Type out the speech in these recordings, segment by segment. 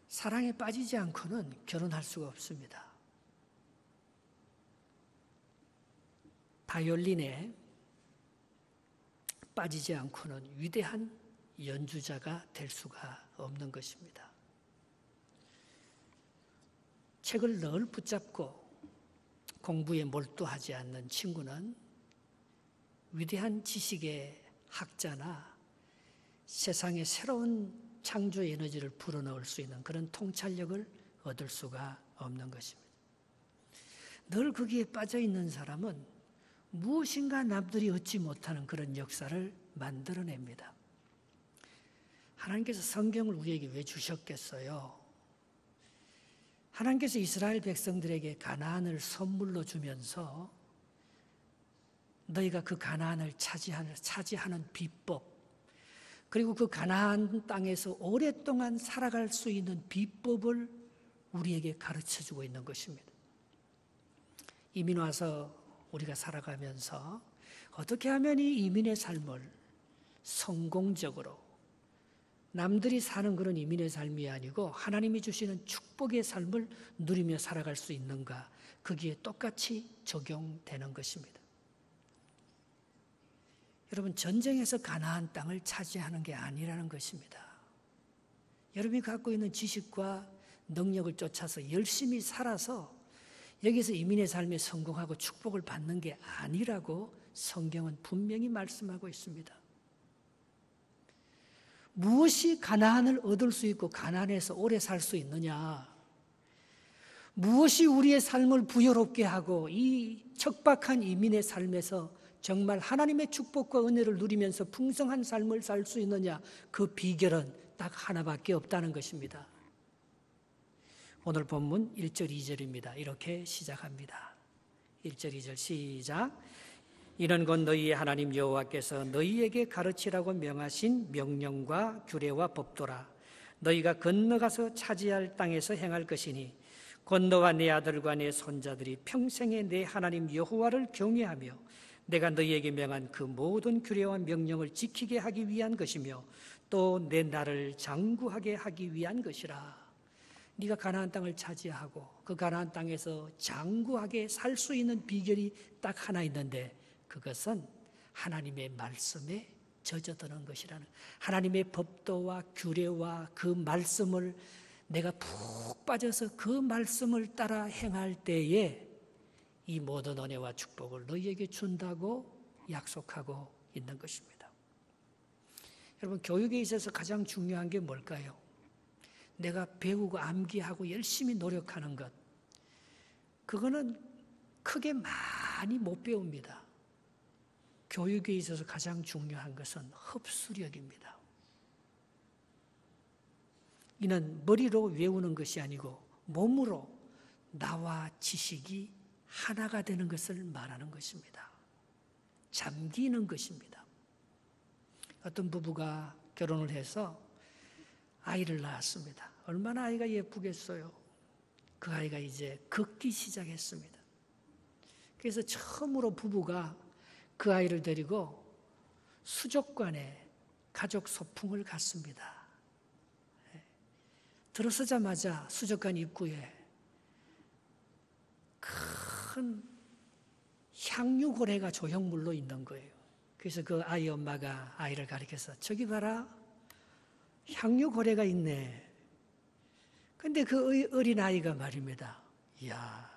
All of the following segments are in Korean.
사랑에 빠지지 않고는 결혼할 수가 없습니다. 바이올린에 빠지지 않고는 위대한 연주자가 될 수가 없는 것입니다. 책을 늘 붙잡고 공부에 몰두하지 않는 친구는 위대한 지식의 학자나 세상에 새로운 창조 에너지를 불어넣을 수 있는 그런 통찰력을 얻을 수가 없는 것입니다. 늘 거기에 빠져 있는 사람은 무엇인가 남들이 얻지 못하는 그런 역사를 만들어냅니다. 하나님께서 성경을 우리에게 왜 주셨겠어요? 하나님께서 이스라엘 백성들에게 가나안을 선물로 주면서 너희가 그 가나안을 차지하는 비법, 그리고 그 가나안 땅에서 오랫동안 살아갈 수 있는 비법을 우리에게 가르쳐주고 있는 것입니다. 이민 와서 우리가 살아가면서 어떻게 하면 이 이민의 삶을 성공적으로, 남들이 사는 그런 이민의 삶이 아니고 하나님이 주시는 축복의 삶을 누리며 살아갈 수 있는가, 거기에 똑같이 적용되는 것입니다. 여러분, 전쟁에서 가나안 땅을 차지하는 게 아니라는 것입니다. 여러분이 갖고 있는 지식과 능력을 쫓아서 열심히 살아서 여기서 이민의 삶에 성공하고 축복을 받는 게 아니라고 성경은 분명히 말씀하고 있습니다. 무엇이 가나안을 얻을 수 있고 가나안에서 오래 살 수 있느냐? 무엇이 우리의 삶을 부여롭게 하고 이 척박한 이민의 삶에서 정말 하나님의 축복과 은혜를 누리면서 풍성한 삶을 살 수 있느냐? 그 비결은 딱 하나밖에 없다는 것입니다. 오늘 본문 1절 2절입니다. 이렇게 시작합니다. 1절 2절 시작. 이는 곧 너희의 하나님 여호와께서 너희에게 가르치라고 명하신 명령과 규례와 법도라. 너희가 건너가서 차지할 땅에서 행할 것이니 곧 너와 네 아들과 네 손자들이 평생에 내 하나님 여호와를 경외하며 내가 너희에게 명한 그 모든 규례와 명령을 지키게 하기 위한 것이며 또 내 나라를 장구하게 하기 위한 것이라. 네가 가나안 땅을 차지하고 그 가나안 땅에서 장구하게 살 수 있는 비결이 딱 하나 있는데, 그것은 하나님의 말씀에 젖어드는 것이라는, 하나님의 법도와 규례와 그 말씀을 내가 푹 빠져서 그 말씀을 따라 행할 때에 이 모든 은혜와 축복을 너희에게 준다고 약속하고 있는 것입니다. 여러분, 교육에 있어서 가장 중요한 게 뭘까요? 내가 배우고 암기하고 열심히 노력하는 것, 그거는 크게 많이 못 배웁니다. 교육에 있어서 가장 중요한 것은 흡수력입니다. 이는 머리로 외우는 것이 아니고 몸으로 나와 지식이 하나가 되는 것을 말하는 것입니다. 잠기는 것입니다. 어떤 부부가 결혼을 해서 아이를 낳았습니다. 얼마나 아이가 예쁘겠어요. 그 아이가 이제 걷기 시작했습니다. 그래서 처음으로 부부가 그 아이를 데리고 수족관에 가족 소풍을 갔습니다. 들어서자마자 수족관 입구에 큰 향유고래가 조형물로 있는 거예요. 그래서 그 아이 엄마가 아이를 가리켜서 저기 봐라, 향유고래가 있네. 근데 그 어린 아이가 말입니다. 이야,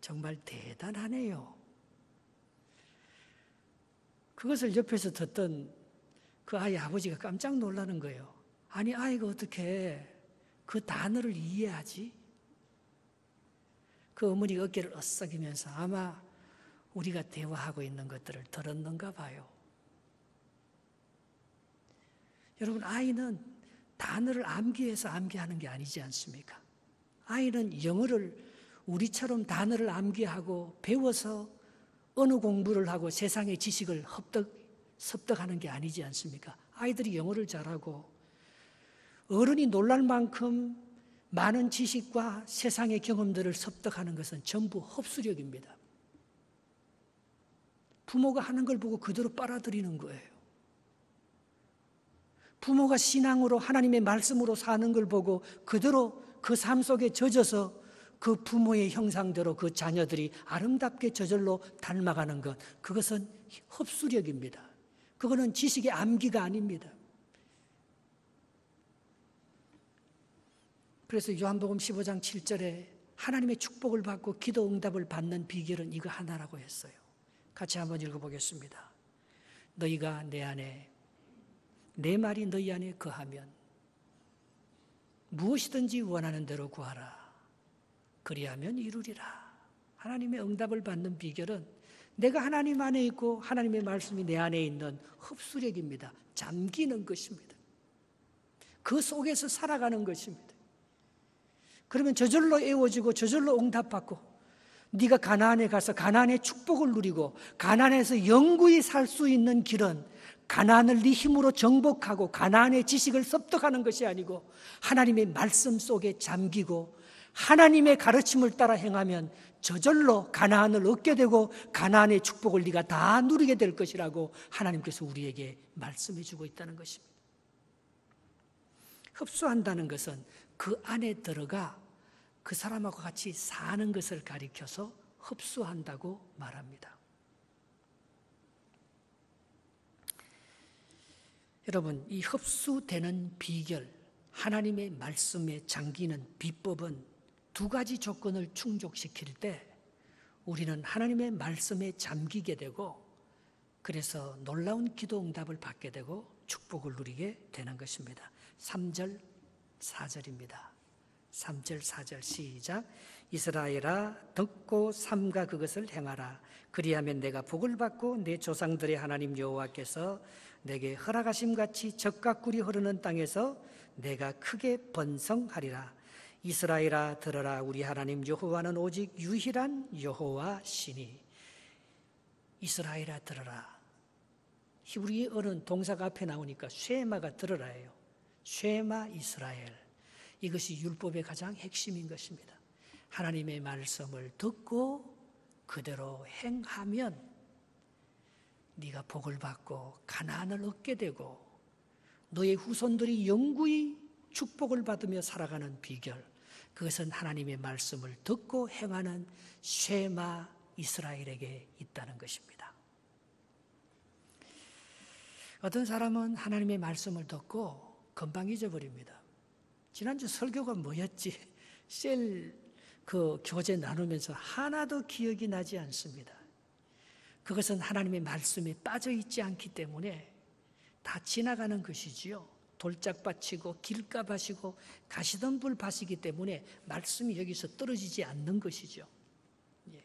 정말 대단하네요. 그것을 옆에서 듣던 그 아이 아버지가 깜짝 놀라는 거예요. 아니, 아이가 어떻게 그 단어를 이해하지? 그 어머니가 어깨를 으쓱이면서 아마 우리가 대화하고 있는 것들을 들었는가 봐요. 여러분, 아이는 단어를 암기해서 암기하는 게 아니지 않습니까? 아이는 영어를 우리처럼 단어를 암기하고 배워서 언어 공부를 하고 세상의 지식을 습득하는 게 아니지 않습니까? 아이들이 영어를 잘하고 어른이 놀랄 만큼 많은 지식과 세상의 경험들을 습득하는 것은 전부 흡수력입니다. 부모가 하는 걸 보고 그대로 빨아들이는 거예요. 부모가 신앙으로 하나님의 말씀으로 사는 걸 보고 그대로 그 삶 속에 젖어서 그 부모의 형상대로 그 자녀들이 아름답게 저절로 닮아가는 것, 그것은 흡수력입니다. 그거는 지식의 암기가 아닙니다. 그래서 요한복음 15장 7절에 하나님의 축복을 받고 기도 응답을 받는 비결은 이거 하나라고 했어요. 같이 한번 읽어보겠습니다. 너희가 내 안에, 내 말이 너희 안에 거하면 무엇이든지 원하는 대로 구하라. 그리하면 이루리라. 하나님의 응답을 받는 비결은 내가 하나님 안에 있고 하나님의 말씀이 내 안에 있는 흡수력입니다. 잠기는 것입니다. 그 속에서 살아가는 것입니다. 그러면 저절로 애워지고 저절로 응답받고 네가 가나안에 가서 가나안의 축복을 누리고 가나안에서 영구히 살 수 있는 길은 가나안을 네 힘으로 정복하고 가나안의 지식을 습득하는 것이 아니고 하나님의 말씀 속에 잠기고 하나님의 가르침을 따라 행하면 저절로 가나안을 얻게 되고 가나안의 축복을 네가 다 누리게 될 것이라고 하나님께서 우리에게 말씀해 주고 있다는 것입니다. 흡수한다는 것은 그 안에 들어가 그 사람하고 같이 사는 것을 가리켜서 흡수한다고 말합니다. 여러분, 이 흡수되는 비결, 하나님의 말씀에 잠기는 비법은 두 가지 조건을 충족시킬 때 우리는 하나님의 말씀에 잠기게 되고 그래서 놀라운 기도 응답을 받게 되고 축복을 누리게 되는 것입니다. 3절, 4절입니다. 3절, 4절 시작. 이스라엘아 듣고 삼가 그것을 행하라. 그리하면 내가 복을 받고 내 조상들의 하나님 여호와께서 내게 허락하심같이 젖과 꿀이 흐르는 땅에서 내가 크게 번성하리라. 이스라엘아 들어라. 우리 하나님 여호와는 오직 유일한 여호와시니. 이스라엘아 들어라. 히브리의 어른 동사가 앞에 나오니까 쉐마가 들어라예요. 쉐마 이스라엘. 이것이 율법의 가장 핵심인 것입니다. 하나님의 말씀을 듣고 그대로 행하면 네가 복을 받고 가나안을 얻게 되고 너의 후손들이 영구히 축복을 받으며 살아가는 비결, 그것은 하나님의 말씀을 듣고 행하는 쉐마 이스라엘에게 있다는 것입니다. 어떤 사람은 하나님의 말씀을 듣고 금방 잊어버립니다. 지난주 설교가 뭐였지? 그 교재 나누면서 하나도 기억이 나지 않습니다. 그것은 하나님의 말씀에 빠져 있지 않기 때문에 다 지나가는 것이지요. 돌짝밭이고 길가밭이고 가시덤불 밭이기 때문에 말씀이 여기서 떨어지지 않는 것이죠. 예.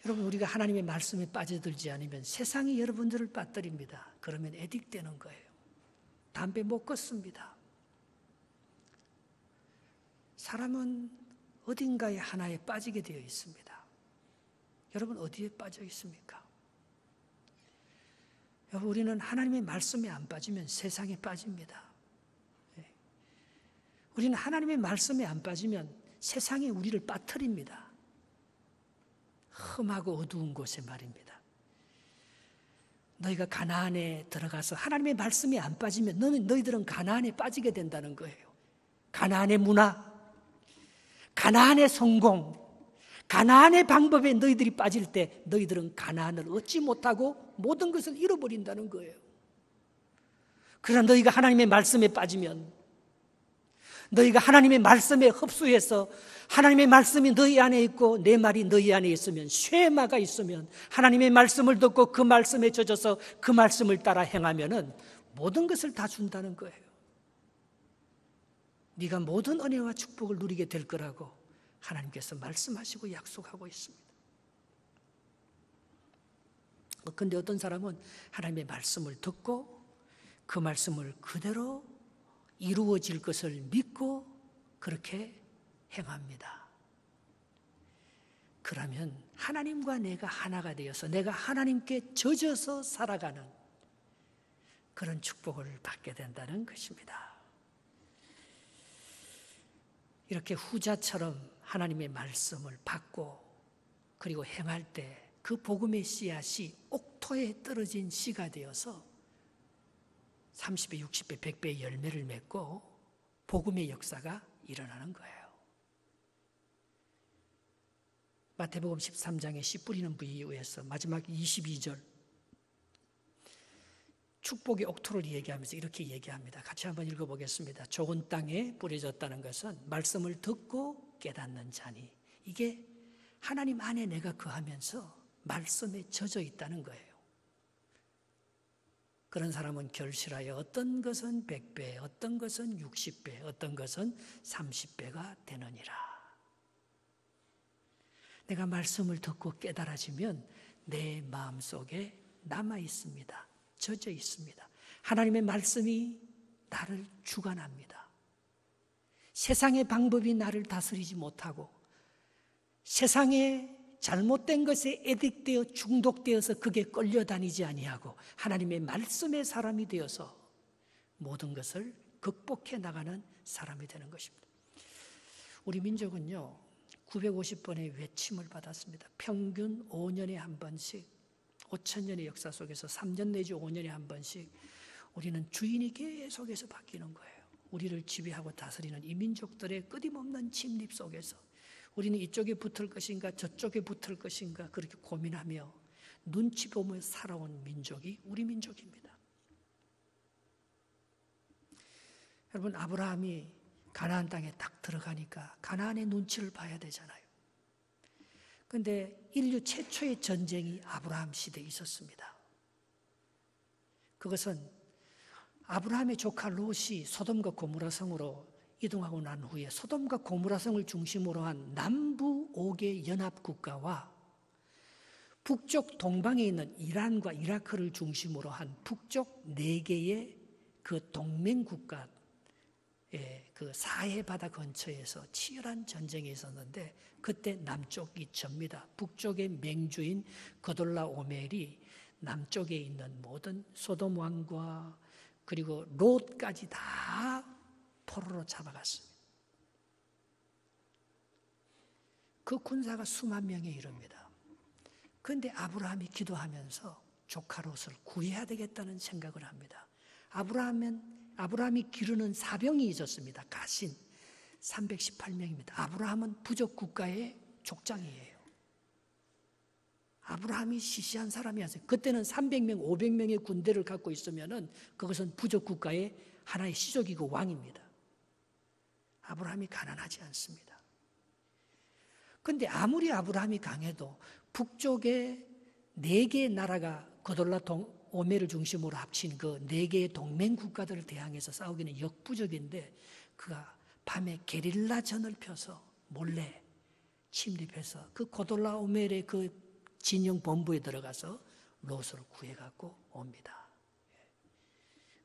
여러분, 우리가 하나님의 말씀에 빠져들지 않으면 세상이 여러분들을 빠뜨립니다. 그러면 애딕되는 거예요. 담배 못 끊습니다. 사람은 어딘가에 하나에 빠지게 되어 있습니다. 여러분 어디에 빠져 있습니까? 여러분, 우리는 하나님의 말씀에 안 빠지면 세상에 빠집니다. 우리는 하나님의 말씀에 안 빠지면 세상이 우리를 빠뜨립니다. 험하고 어두운 곳에 말입니다. 너희가 가나안에 들어가서 하나님의 말씀에 안 빠지면 너희들은 가나안에 빠지게 된다는 거예요. 가나안의 문화, 가나안의 성공, 가나안의 방법에 너희들이 빠질 때 너희들은 가나안을 얻지 못하고 모든 것을 잃어버린다는 거예요. 그러나 너희가 하나님의 말씀에 빠지면, 너희가 하나님의 말씀에 흡수해서 하나님의 말씀이 너희 안에 있고 내 말이 너희 안에 있으면, 쉐마가 있으면 하나님의 말씀을 듣고 그 말씀에 젖어서 그 말씀을 따라 행하면은 모든 것을 다 준다는 거예요. 네가 모든 은혜와 축복을 누리게 될 거라고 하나님께서 말씀하시고 약속하고 있습니다. 그런데 어떤 사람은 하나님의 말씀을 듣고 그 말씀을 그대로 이루어질 것을 믿고 그렇게 행합니다. 그러면 하나님과 내가 하나가 되어서 내가 하나님께 젖어서 살아가는 그런 축복을 받게 된다는 것입니다. 이렇게 후자처럼 하나님의 말씀을 받고 그리고 행할 때 그 복음의 씨앗이 옥토에 떨어진 씨가 되어서 30배, 60배, 100배의 열매를 맺고 복음의 역사가 일어나는 거예요. 마태복음 13장에 씨 뿌리는 부위에서 마지막 22절 축복의 옥토를 얘기하면서 이렇게 얘기합니다. 같이 한번 읽어보겠습니다. 좋은 땅에 뿌려졌다는 것은 말씀을 듣고 깨닫는 자니, 이게 하나님 안에 내가 거하면서 말씀에 젖어 있다는 거예요. 그런 사람은 결실하여 어떤 것은 100배, 어떤 것은 60배, 어떤 것은 30배가 되느니라. 내가 말씀을 듣고 깨달아지면 내 마음속에 남아 있습니다. 젖어 있습니다. 하나님의 말씀이 나를 주관합니다. 세상의 방법이 나를 다스리지 못하고 세상의 잘못된 것에 애딕되어 중독되어서 그게 끌려다니지 아니하고 하나님의 말씀의 사람이 되어서 모든 것을 극복해 나가는 사람이 되는 것입니다. 우리 민족은요 950번의 외침을 받았습니다. 평균 5년에 한 번씩, 5,000년의 역사 속에서 3년 내지 5년에 한 번씩 우리는 주인이 계속해서 바뀌는 거예요. 우리를 지배하고 다스리는 이 민족들의 끊임없는 침입 속에서 우리는 이쪽에 붙을 것인가 저쪽에 붙을 것인가 그렇게 고민하며 눈치 보며 살아온 민족이 우리 민족입니다. 여러분, 아브라함이 가나안 땅에 딱 들어가니까 가나안의 눈치를 봐야 되잖아요. 그런데 인류 최초의 전쟁이 아브라함 시대에 있었습니다. 그것은 아브라함의 조카 롯이 소돔과 고모라 성으로 이동하고 난 후에 소돔과 고모라 성을 중심으로 한 남부 5개 연합국가와 북쪽 동방에 있는 이란과 이라크를 중심으로 한 북쪽 4개의 그 동맹국가 그 사해 바다 근처에서 치열한 전쟁이 있었는데 그때 남쪽이 접니다. 북쪽의 맹주인 그돌라오멜이 남쪽에 있는 모든 소돔 왕과 그리고 롯까지 다 포로로 잡아갔습니다. 그 군사가 수만 명에 이릅니다. 그런데 아브라함이 기도하면서 조카 롯을 구해야 되겠다는 생각을 합니다. 아브라함이 기르는 사병이 있었습니다. 가신 318명입니다. 아브라함은 부족 국가의 족장이에요. 아브라함이 시시한 사람이 아니었어요. 그때는 300명, 500명의 군대를 갖고 있으면은 그것은 부족 국가의 하나의 시족이고 왕입니다. 아브라함이 가난하지 않습니다. 그런데 아무리 아브라함이 강해도 북쪽에 4개의 나라가 그돌라오멜을 중심으로 합친 그 4개의 동맹 국가들을 대항해서 싸우기는 역부족인데 그가 밤에 게릴라전을 펴서 몰래 침입해서 그 그돌라오멜의 그 진영 본부에 들어가서 롯을 구해갖고 옵니다.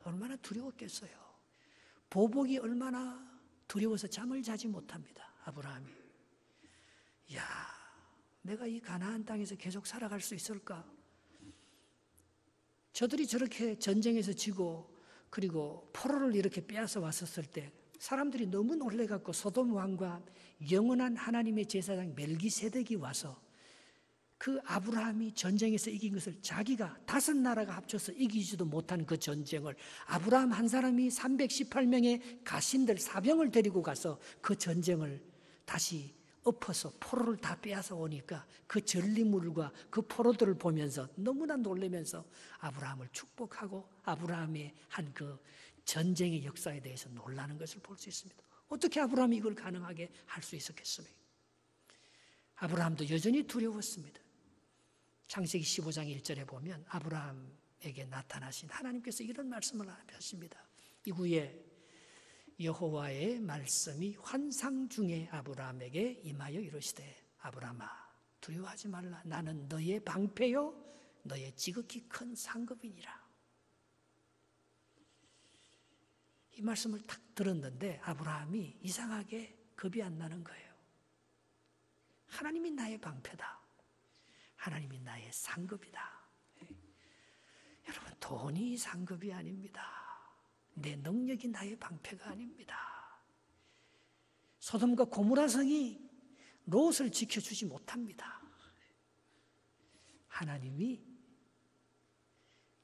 얼마나 두려웠겠어요. 보복이 얼마나 두려워서 잠을 자지 못합니다. 아브라함이. 야, 내가 이 가나안 땅에서 계속 살아갈 수 있을까? 저들이 저렇게 전쟁에서 지고 그리고 포로를 이렇게 빼앗아 왔었을 때 사람들이 너무 놀래갖고 소돔 왕과 영원한 하나님의 제사장 멜기세덱이 와서 그 아브라함이 전쟁에서 이긴 것을 자기가 5나라가 합쳐서 이기지도 못한 그 전쟁을 아브라함 한 사람이 318명의 가신들 사병을 데리고 가서 그 전쟁을 다시 엎어서 포로를 다 빼앗아 오니까 그 전리물과 그 포로들을 보면서 너무나 놀라면서 아브라함을 축복하고 아브라함의 한 그 전쟁의 역사에 대해서 놀라는 것을 볼 수 있습니다. 어떻게 아브라함이 이걸 가능하게 할 수 있었겠습니까? 아브라함도 여전히 두려웠습니다. 창세기 15장 1절에 보면 아브라함에게 나타나신 하나님께서 이런 말씀을 하십니다. 이후에 여호와의 말씀이 환상 중에 아브라함에게 임하여 이르시되 아브라함아 두려워하지 말라. 나는 너의 방패요 너의 지극히 큰 상급이니라. 이 말씀을 딱 들었는데 아브라함이 이상하게 겁이 안 나는 거예요. 하나님이 나의 방패다. 하나님이 나의 상급이다. 여러분, 돈이 상급이 아닙니다. 내 능력이 나의 방패가 아닙니다. 소돔과 고모라 성이 롯을 지켜주지 못합니다. 하나님이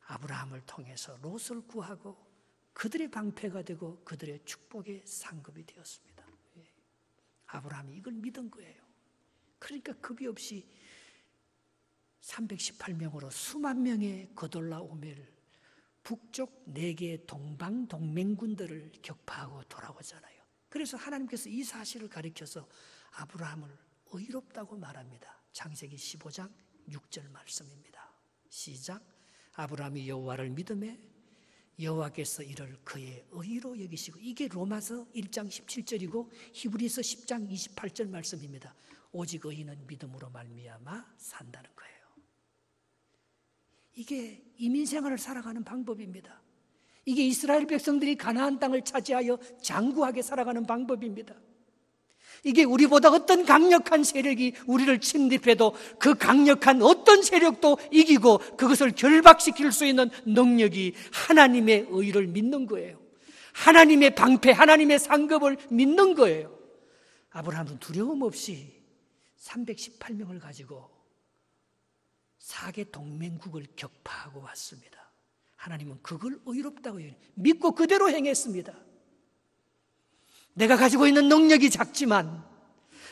아브라함을 통해서 롯을 구하고 그들의 방패가 되고 그들의 축복의 상급이 되었습니다. 아브라함이 이걸 믿은 거예요. 그러니까 급이 없이 318명으로 수만 명의 그돌라오멜 북쪽 4개의 동방 동맹군들을 격파하고 돌아오잖아요. 그래서 하나님께서 이 사실을 가리켜서 아브라함을 의롭다고 말합니다. 창세기 15장 6절 말씀입니다. 시작. 아브라함이 여호와를 믿음에 여호와께서 이를 그의 의로 여기시고, 이게 로마서 1장 17절이고 히브리서 10장 28절 말씀입니다. 오직 의인은 믿음으로 말미암아 산다는 거예요. 이게 이민 생활을 살아가는 방법입니다. 이게 이스라엘 백성들이 가나안 땅을 차지하여 장구하게 살아가는 방법입니다. 이게 우리보다 어떤 강력한 세력이 우리를 침입해도 그 강력한 어떤 세력도 이기고 그것을 결박시킬 수 있는 능력이 하나님의 의를 믿는 거예요. 하나님의 방패, 하나님의 상급을 믿는 거예요. 아브라함은 두려움 없이 318명을 가지고 4개 동맹국을 격파하고 왔습니다. 하나님은 그걸 의롭다고 믿고 그대로 행했습니다. 내가 가지고 있는 능력이 작지만,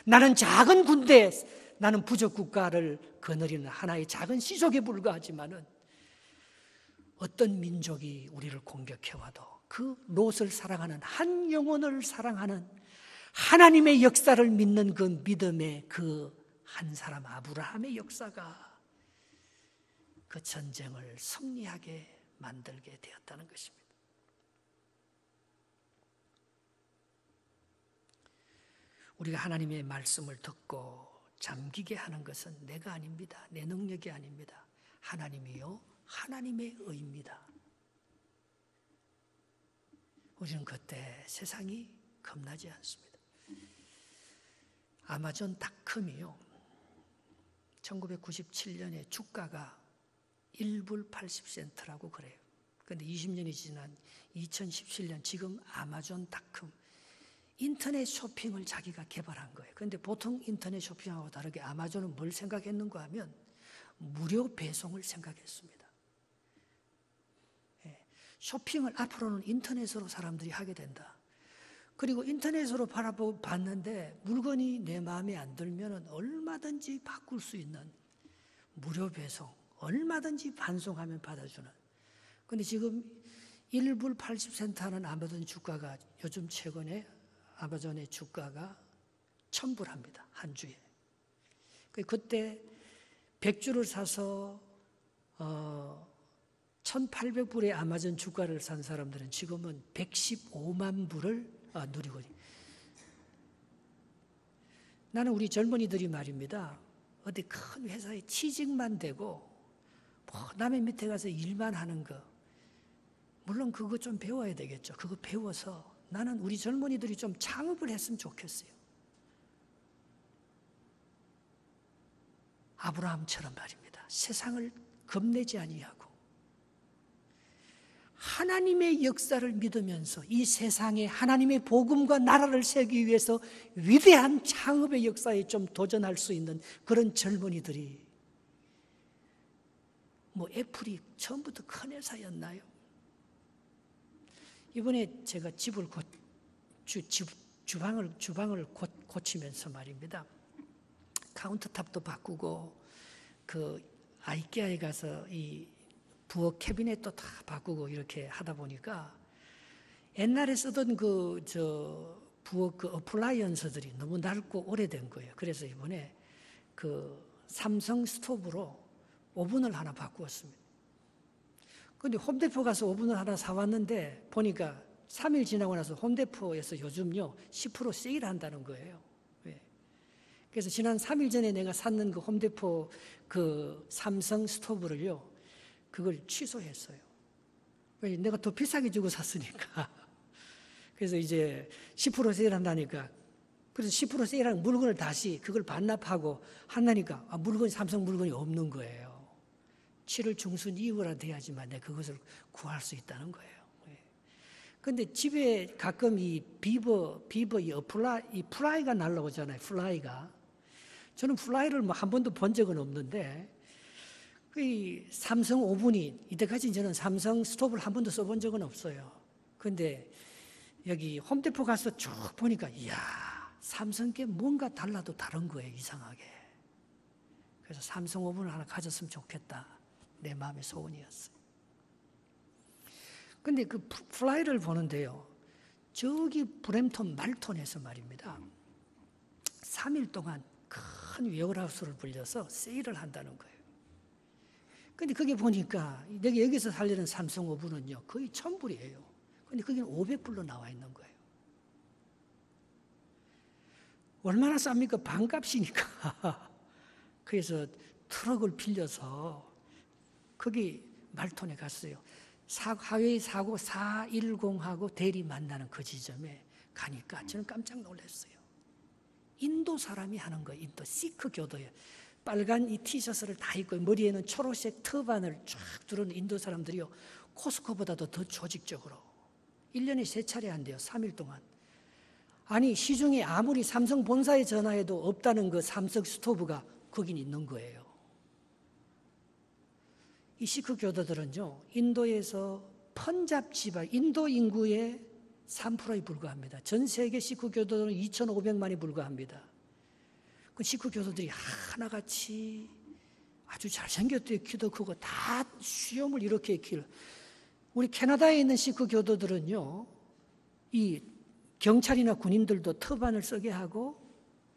나는 작은 군대, 나는 부족 국가를 거느리는 하나의 작은 시족에 불과하지만은 어떤 민족이 우리를 공격해와도 그 롯을 사랑하는, 한 영혼을 사랑하는 하나님의 역사를 믿는 그 믿음의 그 한 사람 아브라함의 역사가 그 전쟁을 승리하게 만들게 되었다는 것입니다. 우리가 하나님의 말씀을 듣고 잠기게 하는 것은 내가 아닙니다. 내 능력이 아닙니다. 하나님이요, 하나님의 의입니다. 우리는 그때 세상이 겁나지 않습니다. 아마존닷컴이요, 1997년에 주가가 1불 80센트라고 그래요. 그런데 20년이 지난 2017년 지금 아마존닷컴, 인터넷 쇼핑을 자기가 개발한 거예요. 그런데 보통 인터넷 쇼핑하고 다르게 아마존은 뭘 생각했는가 하면 무료 배송을 생각했습니다. 쇼핑을 앞으로는 인터넷으로 사람들이 하게 된다. 그리고 인터넷으로 봤는데 물건이 내 마음에 안 들면 얼마든지 바꿀 수 있는 무료 배송, 얼마든지 반송하면 받아주는. 그런데 지금 1불 80센트 하는 아마존 주가가 요즘 최근에 아마존의 주가가 1,000불 합니다. 한 주에. 그때 100주를 사서 1,800불의 아마존 주가를 산 사람들은 지금은 115만 불을 누리고. 나는 우리 젊은이들이 말입니다, 어디 큰 회사에 취직만 되고 뭐 남의 밑에 가서 일만 하는 거, 물론 그거 좀 배워야 되겠죠. 그거 배워서 나는 우리 젊은이들이 좀 창업을 했으면 좋겠어요. 아브라함처럼 말입니다. 세상을 겁내지 아니하고 하나님의 역사를 믿으면서 이 세상에 하나님의 복음과 나라를 세우기 위해서 위대한 창업의 역사에 좀 도전할 수 있는 그런 젊은이들이, 뭐 애플이 처음부터 큰 회사였나요? 이번에 제가 주방을 고치면서 말입니다, 카운터탑도 바꾸고 그 아이케아에 가서 이 부엌 캐비넷도 다 바꾸고 이렇게 하다 보니까 옛날에 쓰던 부엌 어플라이언스들이 너무 낡고 오래된 거예요. 그래서 이번에 그 삼성 스토브로 오븐을 하나 바꾸었습니다. 근데 홈데포 가서 오븐을 하나 사왔는데 보니까 3일 지나고 나서 홈데포에서 요즘요 10% 세일한다는 거예요. 그래서 지난 3일 전에 내가 샀는 그 홈데포 그 삼성 스토브를요, 그걸 취소했어요. 왜? 내가 더 비싸게 주고 샀으니까. 그래서 이제 10% 세일한다니까. 그래서 10% 세일한 물건을 다시 그걸 반납하고 한다니까 물건이, 삼성 물건이 없는 거예요. 7월 중순 이후라 돼야지만 내가 그것을 구할 수 있다는 거예요. 그런데 집에 가끔 이 비버 이 플라이가 날라오잖아요. 플라이가. 저는 플라이를 뭐 한 번도 본 적은 없는데, 이 삼성 오븐이, 이때까지 저는 삼성 스토브를 한 번도 써본 적은 없어요. 근데 여기 홈데포 가서 쭉 보니까 이야, 삼성께 뭔가 달라도 다른 거예요, 이상하게. 그래서 삼성 오븐을 하나 가졌으면 좋겠다, 내 마음의 소원이었어요. 근데 그 플라이를 보는데요, 저기 브램톤 말톤에서 말입니다, 3일 동안 큰 웨어하우스를 불려서 세일을 한다는 거예요. 근데 그게 보니까 내가 여기서 살리는 삼성 오븐은요 거의 1,000불이에요. 근데 거기는 500불로 나와 있는 거예요. 얼마나 쌉니까? 반값이니까. 그래서 트럭을 빌려서 거기 말톤에 갔어요. 하웨이 사고 410하고 대리 만나는 그 지점에 가니까 저는 깜짝 놀랐어요. 인도 사람이 하는 거예요. 인도 시크 교도예요. 빨간 이 티셔츠를 다 입고 머리에는 초록색 터반을 쫙 두른 인도 사람들이요, 코스코보다도 더 조직적으로 1년에 3차례 한대요. 3일 동안. 아니, 시중에 아무리 삼성 본사에 전화해도 없다는 그 삼성 스토브가 거긴 있는 거예요. 이 시크 교도들은요, 인도에서 펀잡 지방, 인도 인구의 3%에 불과합니다. 전 세계 시크 교도들은 2,500만이 불과합니다. 그 시크 교도들이 하나같이 아주 잘생겼대요. 키도 크고 다 수염을 이렇게 길. 우리 캐나다에 있는 시크 교도들은요, 이 경찰이나 군인들도 터반을 쓰게 하고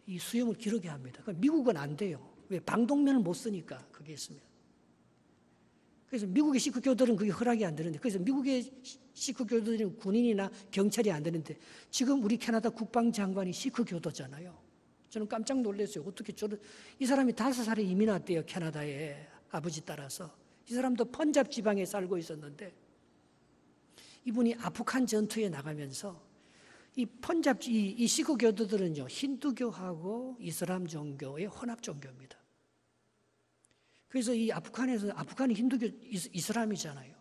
이 수염을 기르게 합니다. 미국은 안 돼요. 왜? 방독면을 못 쓰니까, 그게 있으면. 그래서 미국의 시크 교도들은 그게 허락이 안 되는데, 그래서 미국의 시크 교도들은 군인이나 경찰이 안 되는데, 지금 우리 캐나다 국방장관이 시크 교도잖아요. 저는 깜짝 놀랐어요. 어떻게 이 사람이 5살에 이민 왔대요, 캐나다에. 아버지 따라서. 이 사람도 펀잡 지방에 살고 있었는데, 이분이 아프간 전투에 나가면서 이 펀잡, 이 시크 교도들은요, 힌두교하고 이슬람 종교의 혼합 종교입니다. 그래서 이 아프간에서, 아프간이 힌두교, 이슬람이잖아요.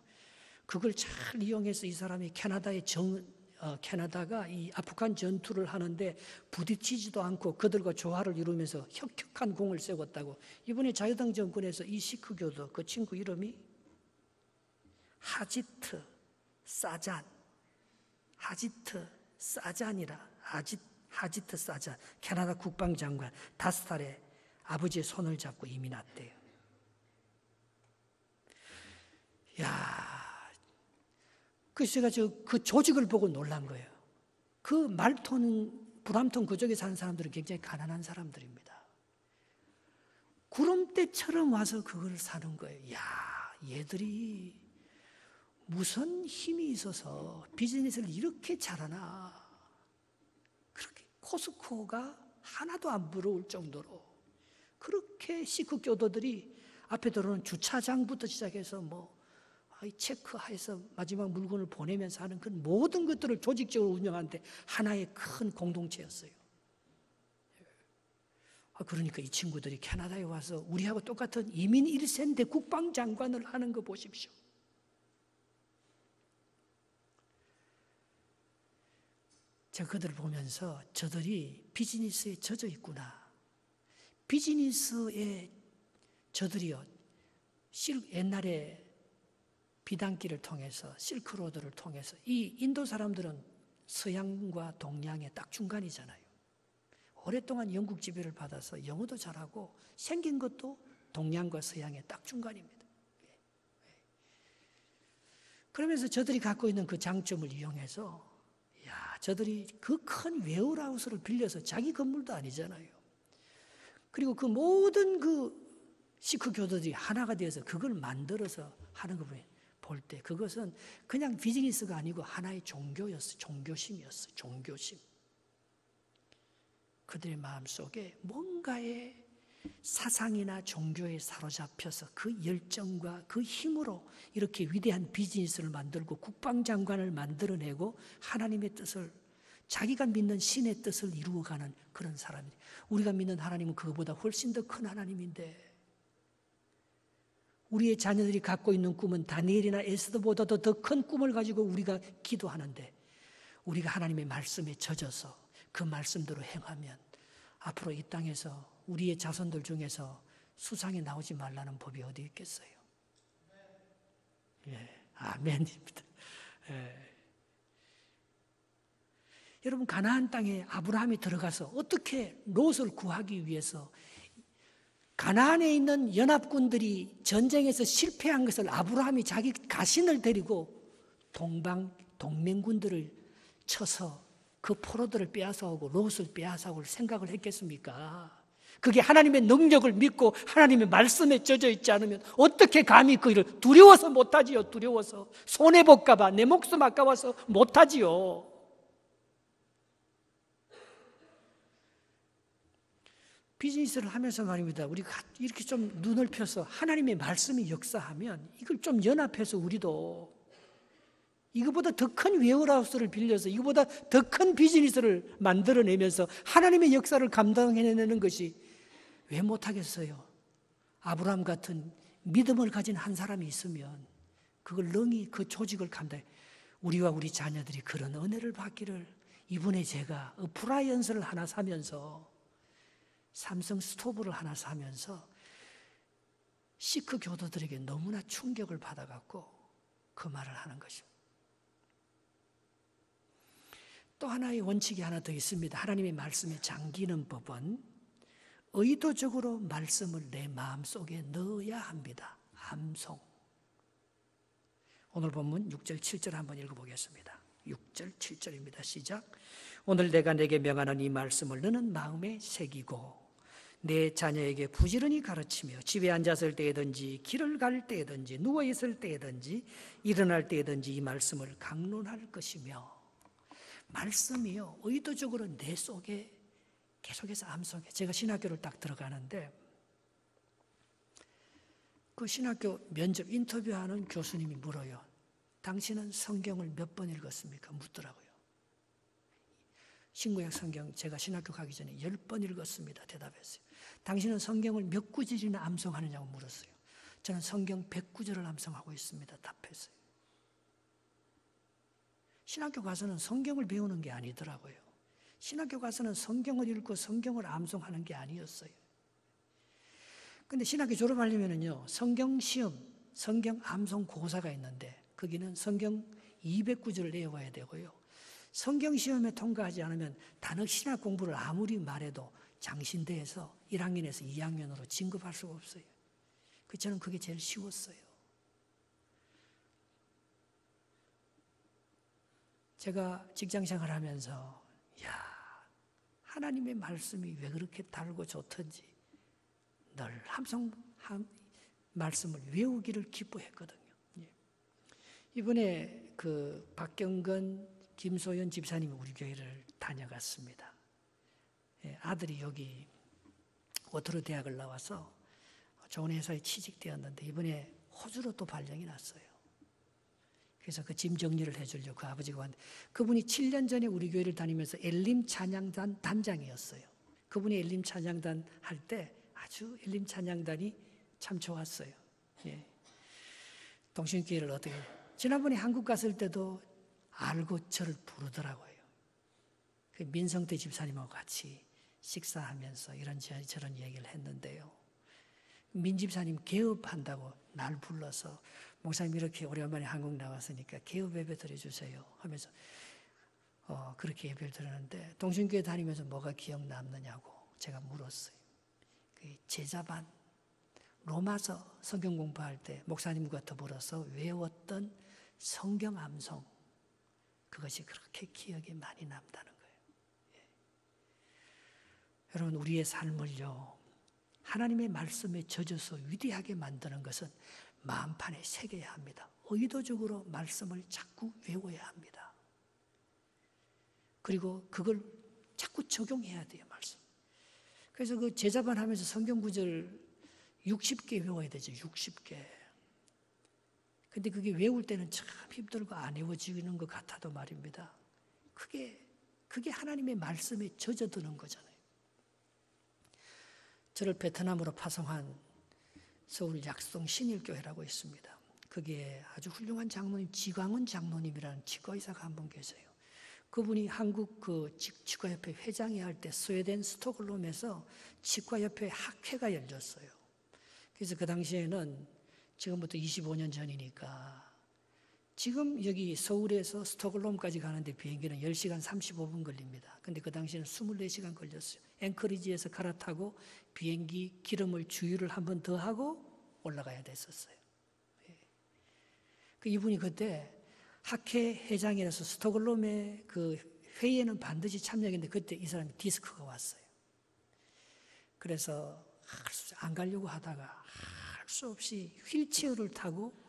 그걸 잘 이용해서 이 사람이 캐나다가 이 아프간 전투를 하는데 부딪히지도 않고 그들과 조화를 이루면서 혁혁한 공을 세웠다고. 이번에 자유당 정권에서 이 시크 교도, 그 친구 이름이 하지트 사잔이라, 하지트 사잔, 캐나다 국방장관 5살에 아버지의 손을 잡고 이민 왔대요. 야, 그래서 제가 그 조직을 보고 놀란 거예요. 그 브람톤 그쪽에 사는 사람들은 굉장히 가난한 사람들입니다. 구름대처럼 와서 그걸 사는 거예요. 야, 얘들이 무슨 힘이 있어서 비즈니스를 이렇게 잘하나. 그렇게 코스코가 하나도 안 부러울 정도로 그렇게 시크 교도들이 앞에 들어오는 주차장부터 시작해서 체크해서 마지막 물건을 보내면서 하는 그 모든 것들을 조직적으로 운영하는데 하나의 큰 공동체였어요. 그러니까 이 친구들이 캐나다에 와서 우리하고 똑같은 이민 1세인데 국방장관을 하는 거 보십시오. 제가 그들을 보면서 저들이 비즈니스에 젖어 있구나. 비즈니스에 저들이요, 옛날에 비단길을 통해서, 실크로드를 통해서, 이 인도 사람들은 서양과 동양의 딱 중간이잖아요. 오랫동안 영국 지배를 받아서 영어도 잘하고 생긴 것도 동양과 서양의 딱 중간입니다. 그러면서 저들이 갖고 있는 그 장점을 이용해서, 저들이 그 큰 웨어하우스를 빌려서, 자기 건물도 아니잖아요. 그리고 그 모든 그 시크 교도들이 하나가 되어서 그걸 만들어서 하는 거 볼 때 그것은 그냥 비즈니스가 아니고 하나의 종교였어요. 종교심이었어요. 종교심. 그들의 마음속에 뭔가의 사상이나 종교에 사로잡혀서 그 열정과 그 힘으로 이렇게 위대한 비즈니스를 만들고 국방장관을 만들어내고 하나님의 뜻을, 자기가 믿는 신의 뜻을 이루어가는 그런 사람이에요. 우리가 믿는 하나님은 그거보다 훨씬 더 큰 하나님인데, 우리의 자녀들이 갖고 있는 꿈은 다니엘이나 에스더보다도 더 큰 꿈을 가지고 우리가 기도하는데, 우리가 하나님의 말씀에 젖어서 그 말씀대로 행하면 앞으로 이 땅에서 우리의 자손들 중에서 수상에 나오지 말라는 법이 어디 있겠어요? 예, 아멘입니다. 예. 여러분, 가나안 땅에 아브라함이 들어가서 어떻게 롯을 구하기 위해서 가나안에 있는 연합군들이 전쟁에서 실패한 것을 아브라함이 자기 가신을 데리고 동맹군들을 쳐서 그 포로들을 빼앗아오고 롯을 빼앗아올 생각을 했겠습니까? 그게 하나님의 능력을 믿고 하나님의 말씀에 젖어 있지 않으면 어떻게 감히 그 일을 두려워서 못하지요. 두려워서 손해볼까 봐 내 목숨 아까워서 못하지요. 비즈니스를 하면서 말입니다. 우리가 이렇게 좀 눈을 펴서 하나님의 말씀이 역사하면 이걸 좀 연합해서 우리도 이거보다 더 큰 웨어하우스를 빌려서 이거보다 더 큰 비즈니스를 만들어내면서 하나님의 역사를 감당해내는 것이 왜 못하겠어요? 아브라함 같은 믿음을 가진 한 사람이 있으면 그걸 능히 그 조직을 감당해. 우리와 우리 자녀들이 그런 은혜를 받기를. 이번에 제가 어플라이언스를 하나 사면서 삼성 스토브를 하나 사면서 시크 교도들에게 너무나 충격을 받아갖고 그 말을 하는 것입니다. 또 하나의 원칙이 하나 더 있습니다. 하나님의 말씀에 잠기는 법은 의도적으로 말씀을 내 마음속에 넣어야 합니다. 암송. 오늘 본문 6절 7절 한번 읽어보겠습니다. 6절 7절입니다. 시작. 오늘 내가 내게 명하는 이 말씀을 너는 마음에 새기고 내 자녀에게 부지런히 가르치며 집에 앉았을 때든지 길을 갈 때든지 누워있을 때든지 일어날 때든지 이 말씀을 강론할 것이며. 말씀이요, 의도적으로 내 속에 계속해서 암송해. 제가 신학교를 딱 들어가는데 그 신학교 면접 인터뷰하는 교수님이 물어요. 당신은 성경을 몇 번 읽었습니까? 묻더라고요. 신구약 성경 제가 신학교 가기 전에 10번 읽었습니다. 대답했어요. 당신은 성경을 몇 구절이나 암송하느냐고 물었어요. 저는 성경 100구절을 암송하고 있습니다. 답했어요. 신학교 가서는 성경을 배우는 게 아니더라고요. 신학교 가서는 성경을 읽고 성경을 암송하는 게 아니었어요. 근데 신학교 졸업하려면요, 성경 시험, 성경 암송 고사가 있는데 거기는 성경 200구절을 외워야 되고요. 성경 시험에 통과하지 않으면 단역 신학 공부를 아무리 말해도 장신대에서 1학년에서 2학년으로 진급할 수가 없어요. 저는 그게 제일 쉬웠어요. 제가 직장생활 하면서 하나님의 말씀이 왜 그렇게 달고 좋던지 늘 말씀을 외우기를 기뻐했거든요. 이번에 그 박경건, 김소연 집사님이 우리 교회를 다녀갔습니다. 아들이 여기 워터루 대학을 나와서 좋은 회사에 취직되었는데 이번에 호주로 또 발령이 났어요. 그래서 그 짐 정리를 해주려고 그 아버지가 왔는데 그분이 7년 전에 우리 교회를 다니면서 엘림 찬양단 단장이었어요. 그분이 엘림 찬양단 할 때 아주 엘림 찬양단이 참 좋았어요. 동신교회를 어떻게 지난번에 한국 갔을 때도 알고 저를 부르더라고요. 그 민성태 집사님하고 같이 식사하면서 이런저런 얘기를 했는데요. 민 집사님 개업한다고 날 불러서 목사님 이렇게 오랜만에 한국 나왔으니까 개업 예배 드려주세요 하면서 그렇게 예배를 드렸는데 동신교회 다니면서 뭐가 기억 남느냐고 제가 물었어요. 그 제자반 로마서 성경 공부할 때 목사님과 더불어서 외웠던 성경 암송 그것이 그렇게 기억에 많이 남다는 거예요. 여러분 우리의 삶을요 하나님의 말씀에 젖어서 위대하게 만드는 것은 마음판에 새겨야 합니다. 의도적으로 말씀을 자꾸 외워야 합니다. 그리고 그걸 자꾸 적용해야 돼요, 말씀. 그래서 그 제자반 하면서 성경 구절 60개 외워야 되죠, 60개. 근데 그게 외울 때는 참 힘들고 안 외워지는 것 같아도 말입니다. 그게 하나님의 말씀에 젖어드는 거잖아요. 저를 베트남으로 파송한 서울 약성 신일교회라고 있습니다. 거기에 아주 훌륭한 장로님, 지광은 장로님이라는 치과의사가 한 분 계세요. 그분이 한국 그 치과협회 회장이 할 때 스웨덴 스톡홀름에서 치과협회 학회가 열렸어요. 그래서 그 당시에는 지금부터 25년 전이니까 지금 여기 서울에서 스톡홀름까지 가는데 비행기는 10시간 35분 걸립니다. 근데 그 당시에는 24시간 걸렸어요. 앵커리지에서 갈아타고 비행기 기름을 주유를 한 번 더 하고 올라가야 됐었어요. 그 이분이 그때 학회 회장이라서 스톡홀름의 그 회의에는 반드시 참여했는데 그때 이 사람이 디스크가 왔어요. 그래서 안 가려고 하다가 할 수 없이 휠체어를 타고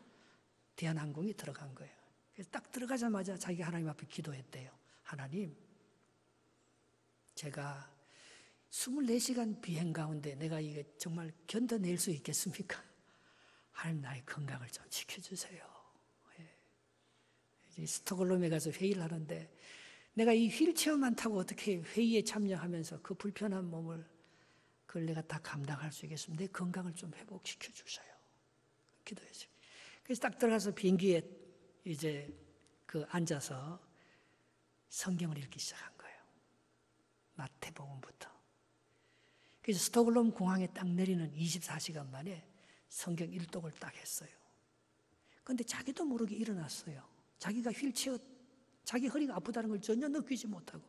대한항공이 들어간 거예요. 그래서 딱 들어가자마자 자기가 하나님 앞에 기도했대요. 하나님, 제가 24시간 비행 가운데 내가 이게 정말 견뎌낼 수 있겠습니까? 하나님, 나의 건강을 좀 지켜주세요. 이제 스톡홀름에 가서 회의를 하는데 내가 이 휠체어만 타고 어떻게 회의에 참여하면서 그 불편한 몸을 그걸 내가 다 감당할 수 있겠습니까? 내 건강을 좀 회복시켜 주세요. 기도했어요. 그래서 딱 들어가서 비행기에 이제 그 앉아서 성경을 읽기 시작한 거예요. 마태복음부터. 그래서 스톡홀름 공항에 딱 내리는 24시간 만에 성경 일독을 딱 했어요. 그런데 자기도 모르게 일어났어요. 자기가 휠체어, 자기 허리가 아프다는 걸 전혀 느끼지 못하고.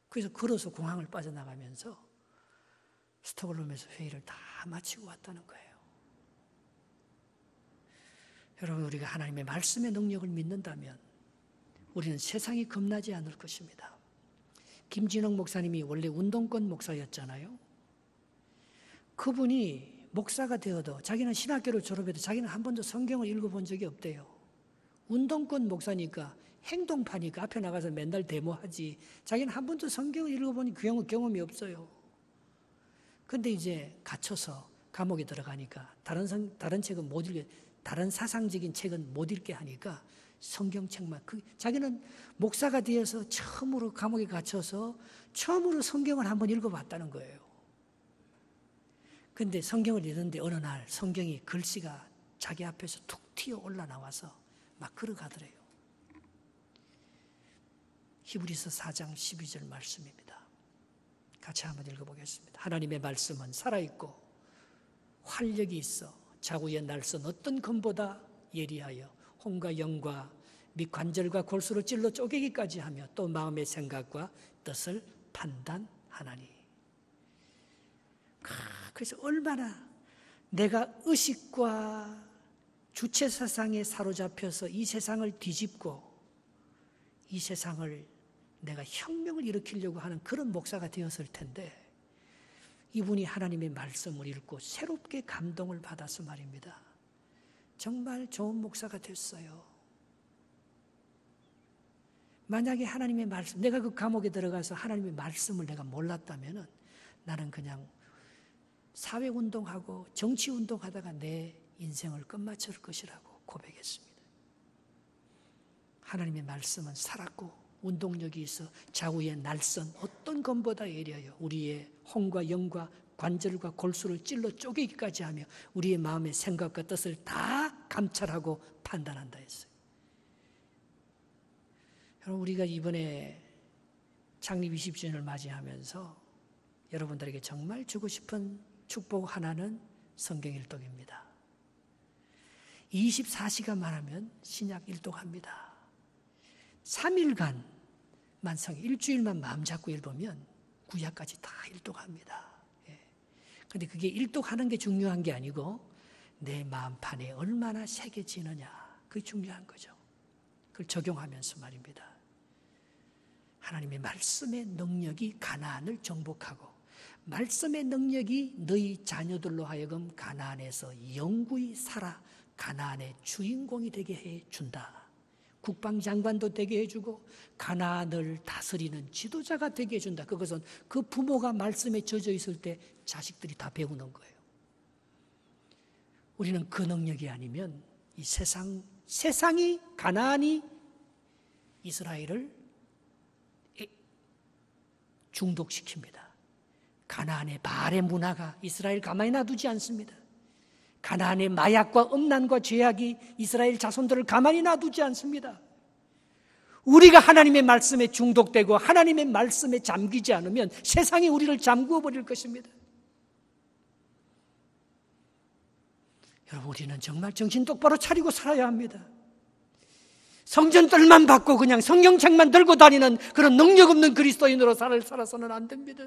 그래서 걸어서 공항을 빠져나가면서 스톡홀름에서 회의를 다 마치고 왔다는 거예요. 여러분, 우리가 하나님의 말씀의 능력을 믿는다면 우리는 세상이 겁나지 않을 것입니다. 김진홍 목사님이 원래 운동권 목사였잖아요. 그분이 목사가 되어도 자기는 신학교를 졸업해도 자기는 한 번도 성경을 읽어본 적이 없대요. 운동권 목사니까 행동파니까 앞에 나가서 맨날 데모하지 자기는 한 번도 성경을 읽어본 경험이 없어요. 근데 이제 갇혀서 감옥에 들어가니까 다른 책은 못 읽게, 다른 사상적인 책은 못 읽게 하니까 성경책만, 자기는 목사가 되어서 처음으로 감옥에 갇혀서 처음으로 성경을 한번 읽어봤다는 거예요. 근데 성경을 읽는데 어느 날 성경이 글씨가 자기 앞에서 툭 튀어 올라나와서 막 걸어가더래요. 히브리서 4장 12절 말씀입니다. 같이 한번 읽어보겠습니다. 하나님의 말씀은 살아있고 활력이 있어 자구의 날선 어떤 검보다 예리하여 혼과 영과 및 관절과 골수로 찔러 쪼개기까지 하며 또 마음의 생각과 뜻을 판단하나니. 그래서 얼마나 내가 의식과 주체사상에 사로잡혀서 이 세상을 뒤집고 이 세상을 내가 혁명을 일으키려고 하는 그런 목사가 되었을 텐데 이분이 하나님의 말씀을 읽고 새롭게 감동을 받아서 말입니다. 정말 좋은 목사가 됐어요. 만약에 하나님의 말씀, 내가 그 감옥에 들어가서 하나님의 말씀을 내가 몰랐다면 나는 그냥 사회운동하고 정치운동하다가 내 인생을 끝마칠 것이라고 고백했습니다. 하나님의 말씀은 살았고 운동력이 있어 좌우의 날선 어떤 검보다 예리하여 우리의 혼과 영과 관절과 골수를 찔러 쪼개기까지 하며 우리의 마음의 생각과 뜻을 다 감찰하고 판단한다 했어요. 여러분, 우리가 이번에 창립 20주년을 맞이하면서 여러분들에게 정말 주고 싶은 축복 하나는 성경 일독입니다. 24시간만 하면 신약 일독합니다. 3일간 일주일만 마음 잡고 읽으면 구약까지 다 일독합니다. 그런데 그게 일독하는 게 중요한 게 아니고 내 마음판에 얼마나 새겨지느냐, 그게 중요한 거죠. 그걸 적용하면서 말입니다. 하나님의 말씀의 능력이 가나안을 정복하고 말씀의 능력이 너희 자녀들로 하여금 가나안에서 영구히 살아 가나안의 주인공이 되게 해준다. 국방장관도 되게 해주고 가나안을 다스리는 지도자가 되게 해준다. 그것은 그 부모가 말씀에 젖어 있을 때 자식들이 다 배우는 거예요. 우리는 그 능력이 아니면 이 세상이 가나안이 이스라엘을 중독시킵니다. 가나안의 바알의 문화가 이스라엘 가만히 놔두지 않습니다. 가나안의 마약과 음란과 죄악이 이스라엘 자손들을 가만히 놔두지 않습니다. 우리가 하나님의 말씀에 중독되고 하나님의 말씀에 잠기지 않으면 세상이 우리를 잠그어 버릴 것입니다. 여러분, 우리는 정말 정신 똑바로 차리고 살아야 합니다. 성전들만 받고 그냥 성경책만 들고 다니는 그런 능력 없는 그리스도인으로 살아서는 안 됩니다.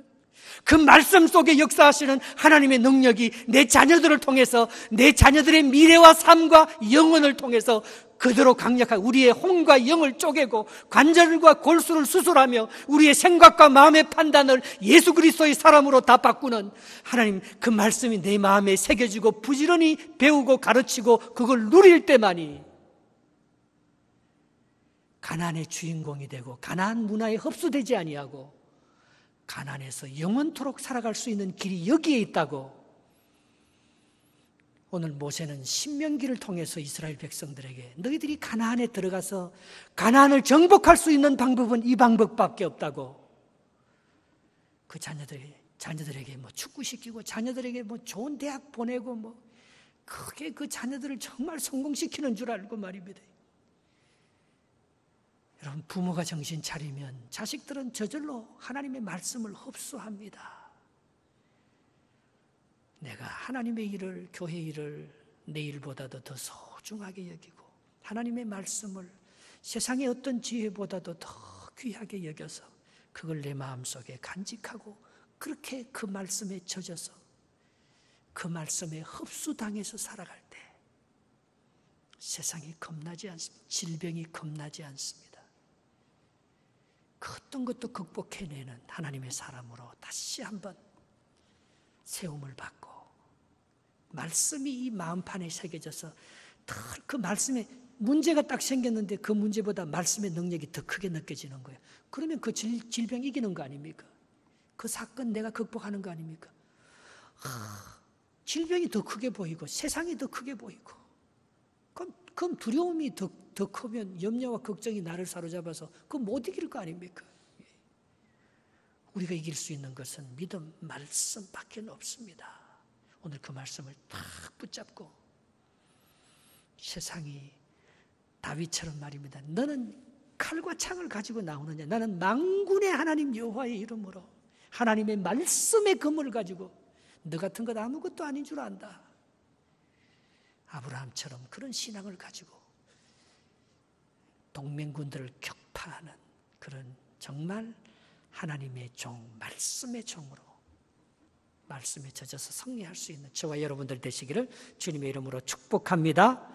그 말씀 속에 역사하시는 하나님의 능력이 내 자녀들을 통해서, 내 자녀들의 미래와 삶과 영혼을 통해서 그대로 강력한 우리의 혼과 영을 쪼개고 관절과 골수를 수술하며 우리의 생각과 마음의 판단을 예수 그리스도의 사람으로 다 바꾸는 하나님, 그 말씀이 내 마음에 새겨지고 부지런히 배우고 가르치고 그걸 누릴 때만이 가나안의 주인공이 되고 가나안 문화에 흡수되지 아니하고 가나안에서 영원토록 살아갈 수 있는 길이 여기에 있다고 오늘 모세는 신명기를 통해서 이스라엘 백성들에게 너희들이 가나안에 들어가서 가나안을 정복할 수 있는 방법은 이 방법밖에 없다고 그 자녀들에게 뭐 축구시키고 자녀들에게 뭐 좋은 대학 보내고 뭐 그게 그 자녀들을 정말 성공시키는 줄 알고 말입니다. 여러분, 부모가 정신 차리면 자식들은 저절로 하나님의 말씀을 흡수합니다. 내가 하나님의 일을, 교회 일을 내 일보다도 더 소중하게 여기고 하나님의 말씀을 세상의 어떤 지혜보다도 더 귀하게 여겨서 그걸 내 마음속에 간직하고 그렇게 그 말씀에 젖어서 그 말씀에 흡수당해서 살아갈 때 세상이 겁나지 않습니다. 질병이 겁나지 않습니다. 그 어떤 것도 극복해내는 하나님의 사람으로 다시 한번 세움을 받고 말씀이 이 마음판에 새겨져서 그 말씀에 문제가 딱 생겼는데 그 문제보다 말씀의 능력이 더 크게 느껴지는 거예요. 그러면 그 질병 이기는 거 아닙니까? 그 사건 내가 극복하는 거 아닙니까? 질병이 더 크게 보이고 세상이 더 크게 보이고 그럼 두려움이 더 크면 염려와 걱정이 나를 사로잡아서 그거 못 이길 거 아닙니까? 우리가 이길 수 있는 것은 믿음, 말씀밖에 없습니다. 오늘 그 말씀을 딱 붙잡고 세상이 다윗처럼 말입니다. 너는 칼과 창을 가지고 나오느냐? 나는 만군의 하나님 여호와의 이름으로 하나님의 말씀의 검을 가지고 너 같은 것 아무것도 아닌 줄 안다. 아브라함처럼 그런 신앙을 가지고 동맹군들을 격파하는 그런 정말 하나님의 종, 말씀의 종으로 말씀에 젖어서 승리할 수 있는 저와 여러분들 되시기를 주님의 이름으로 축복합니다.